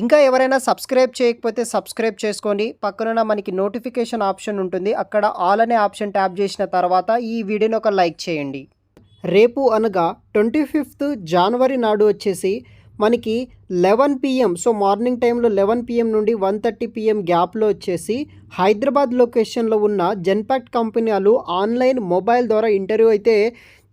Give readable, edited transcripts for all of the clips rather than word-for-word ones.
ఇంకా ఎవరైనా సబ్స్క్రైబ్ చేయకపోతే సబ్స్క్రైబ్ చేసుకోండి. పక్కనున్న మనకి నోటిఫికేషన్ ఆప్షన్ ఉంటుంది. అక్కడ ఆల్ అనే ఆప్షన్ ట్యాప్ చేసిన తర్వాత ఈ వీడియోని ఒక లైక్ చేయండి. రేపు అనగా 25th జనవరి నాడు వచ్చేసి మనకి 11 PM, సో మార్నింగ్ టైంలో 11 PM నుండి 1:30 PM గ్యాప్లో వచ్చేసి హైదరాబాద్ లొకేషన్లో ఉన్న జెన్పాక్ట్ కంపెనీ వాళ్ళు ఆన్లైన్ మొబైల్ ద్వారా ఇంటర్వ్యూ అయితే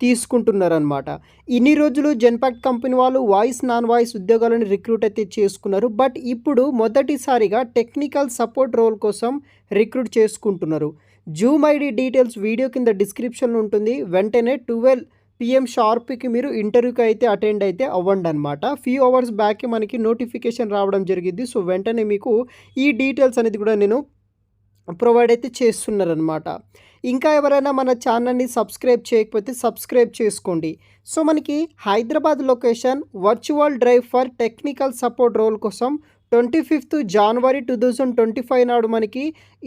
తీసుకుంటున్నారనమాట. ఇన్ని రోజులు జెన్పాక్ట్ కంపెనీ వాళ్ళు వాయిస్ నాన్ వాయిస్ ఉద్యోగాలను రిక్రూట్ అయితే చేసుకున్నారు. బట్ ఇప్పుడు మొదటిసారిగా టెక్నికల్ సపోర్ట్ రోల్ కోసం రిక్రూట్ చేసుకుంటున్నారు. జూమ్ ఐడి డీటెయిల్స్ వీడియో కింద డిస్క్రిప్షన్లో ఉంటుంది. వెంటనే 12 PM షార్ప్కి మీరు ఇంటర్వ్యూకి అయితే అటెండ్ అయితే అవ్వండి అనమాట. ఫ్యూ అవర్స్ బ్యాక్ మనకి నోటిఫికేషన్ రావడం జరిగింది. సో వెంటనే మీకు ఈ డీటెయిల్స్ అనేది కూడా నేను ప్రొవైడ్ అయితే చేస్తున్నారనమాట. ఇంకా ఎవరైనా మన ఛానల్ని సబ్స్క్రైబ్ చేయకపోతే సబ్స్క్రైబ్ చేసుకోండి. సో మనకి Hyderabad location virtual drive for technical support role కోసం 25th జనవరి 2025 నాడు మనకి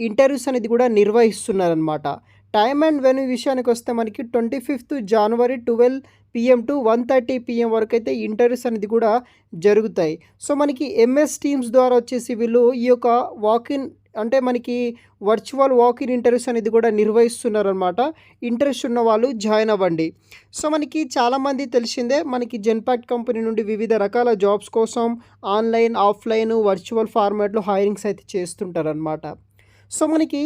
ఇంటర్వ్యూస్ అనేది కూడా నిర్వహిస్తున్నారనమాట. టైమ్ అండ్ వెన్యూ విషయానికి వస్తే మనకి 25th January 12 PM to 1:30 PM వరకు అయితే ఇంటర్వ్యూస్ అనేది కూడా జరుగుతాయి. సో మనకి MS టీమ్స్ ద్వారా వచ్చేసి వీళ్ళు ఈ యొక్క వాకిన్ అంటే మనకి వర్చువల్ వాకిన్ ఇంటర్వ్యూస్ అనేది కూడా నిర్వహిస్తున్నారనమాట. ఇంట్రెస్ట్ ఉన్న వాళ్ళు జాయిన్ అవ్వండి. సో మనకి చాలామంది తెలిసిందే, మనకి జెన్పాక్ట్ కంపెనీ నుండి వివిధ రకాల జాబ్స్ కోసం ఆన్లైన్, ఆఫ్లైన్, వర్చువల్ ఫార్మాట్లో హైరింగ్స్ అయితే చేస్తుంటారనమాట. సో మనకి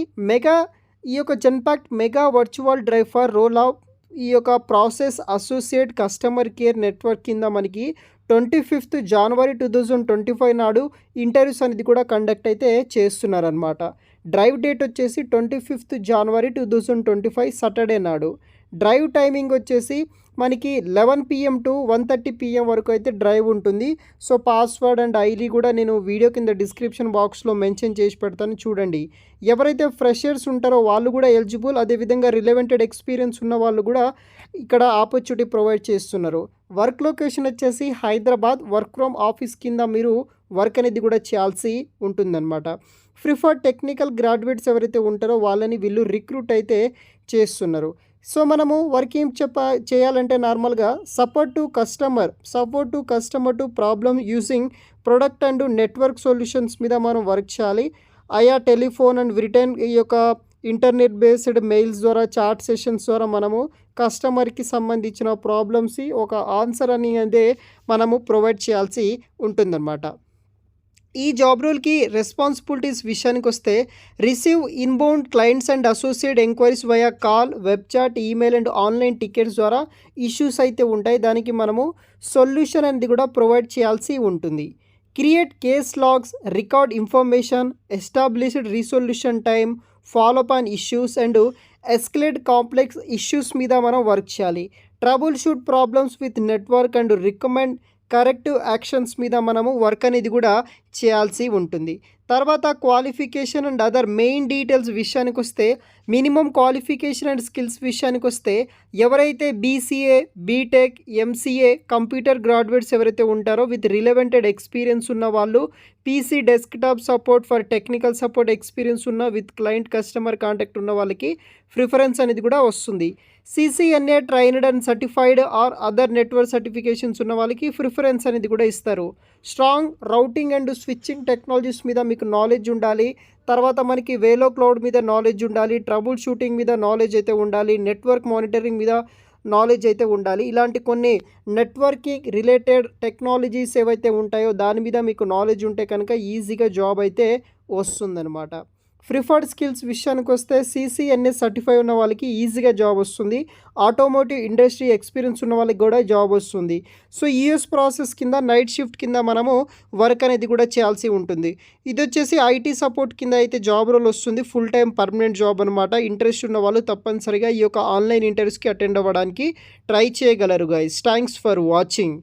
ఈ యొక్క Genpact mega virtual drive for role of ఈ యొక్క process associate customer care network కింద మనకి 25th జనవరి 2025 నాడు ఇంటర్వ్యూస్ అనేది కూడా కండక్ట్ అయితే చేస్తున్నారనమాట. డ్రైవ్ డేట్ వచ్చేసి 25th జనవరి 2025 సాటర్డే నాడు. డ్రైవ్ టైమింగ్ వచ్చేసి మనకి 11 PM టు 1:30 PM వరకు అయితే డ్రైవ్ ఉంటుంది. సో పాస్వర్డ్ అండ్ ఐడి కూడా నేను వీడియో కింద డిస్క్రిప్షన్ బాక్స్లో మెన్షన్ చేసి పెడతాను, చూడండి. ఎవరైతే ఫ్రెషర్స్ ఉంటారో వాళ్ళు కూడా ఎలిజిబుల్, అదేవిధంగా రిలవెంటెడ్ ఎక్స్పీరియన్స్ ఉన్న వాళ్ళు కూడా ఇక్కడ ఆపర్చునిటీ ప్రొవైడ్ చేస్తున్నారు. వర్క్ లొకేషన్ వచ్చేసి హైదరాబాద్. వర్క్ ఫ్రమ్ ఆఫీస్ కింద మీరు వర్క్ అనేది కూడా చేయాల్సి ఉంటుందన్నమాట. ప్రిఫర్డ్ టెక్నికల్ గ్రాడ్యుయేట్స్ ఎవరైతే ఉంటారో వాళ్ళని వీళ్ళు రిక్రూట్ అయితే చేస్తున్నారు. సో మనము వర్క్ ఏం చేయాలంటే నార్మల్గా support to customer to problem using product and network solutions మీద మనం వర్క్ చేయాలి. ఆయా టెలిఫోన్ అండ్ రిటర్న్ ఈ యొక్క ఇంటర్నెట్ బేస్డ్ మెయిల్స్ ద్వారా, చాట్ సెషన్స్ ద్వారా మనము కస్టమర్కి సంబంధించిన ప్రాబ్లమ్స్ ఒక ఆన్సర్ అనేది మనము ప్రొవైడ్ చేయాల్సి ఉంటుందన్నమాట. ఈ జాబ్ రోల్కి రెస్పాన్సిబిలిటీస్ విషయానికి వస్తే receive inbound clients and associate enquiries via call, web chat, email and online tickets ద్వారా ఇష్యూస్ అయితే ఉంటాయి. దానికి మనము సొల్యూషన్ అనేది కూడా ప్రొవైడ్ చేయాల్సి ఉంటుంది. Create case logs, record information, established resolution time, follow up on issues and escalate complex issues మీద మనం వర్క్ చేయాలి. Troubleshoot problems with network and recommend corrective actions మీద మనము వర్క్ అనేది కూడా చేయాల్సి ఉంటుంది. తర్వాత qualification and other main details విషయానికి వస్తే మినిమం క్వాలిఫికేషన్ అండ్ స్కిల్స్ విషయానికి వస్తే ఎవరైతే BCA, BTech, MCA, computer graduates ఎవరైతే ఉంటారో విత్ రిలవెంటెడ్ ఎక్స్పీరియన్స్ ఉన్న వాళ్ళు, PC desktop support for technical support experience ఉన్న విత్ క్లయింట్ కస్టమర్ కాంటాక్ట్ ఉన్న వాళ్ళకి ప్రిఫరెన్స్ అనేది కూడా వస్తుంది. CCNA trained and certified or other network certifications ఉన్న వాళ్ళకి ప్రిఫరెన్స్ అనేది కూడా ఇస్తారు. Strong routing and switching technologies మీద మీకు నాలెడ్జ్ ఉండాలి. తర్వాత మనకి వేలో క్లౌడ్ మీద నాలెడ్జ్ ఉండాలి. ట్రబుల్ షూటింగ్ మీద నాలెడ్జ్ అయితే ఉండాలి. నెట్వర్క్ మానిటరింగ్ మీద నాలెడ్జ్ అయితే ఉండాలి. ఇలాంటి కొన్ని నెట్వర్కింగ్ రిలేటెడ్ టెక్నాలజీస్ ఏవైతే ఉంటాయో దాని మీద మీకు నాలెడ్జ్ ఉంటే కనుక ఈజీగా జాబ్ అయితే వస్తుందన్నమాట. ప్రిఫర్డ్ స్కిల్స్ విషయానికి వస్తే CCNA సర్టిఫై ఉన్న వాళ్ళకి ఈజీగా జాబ్ వస్తుంది. ఆటోమోటివ్ ఇండస్ట్రీ ఎక్స్పీరియన్స్ ఉన్న వాళ్ళకి కూడా జాబ్ వస్తుంది. సో US ప్రాసెస్ కింద నైట్ షిఫ్ట్ కింద మనము వర్క్ అనేది కూడా చేయాల్సి ఉంటుంది. ఇది వచ్చేసి IT సపోర్ట్ కింద అయితే జాబ్ రోల్ వస్తుంది. ఫుల్ టైం పర్మనెంట్ జాబ్ అనమాట. ఇంట్రెస్ట్ ఉన్న వాళ్ళు తప్పనిసరిగా ఈ యొక్క ఆన్లైన్ ఇంటర్వ్యూస్కి అటెండ్ అవ్వడానికి ట్రై చేయగలరు గైస్. Thanks for watching.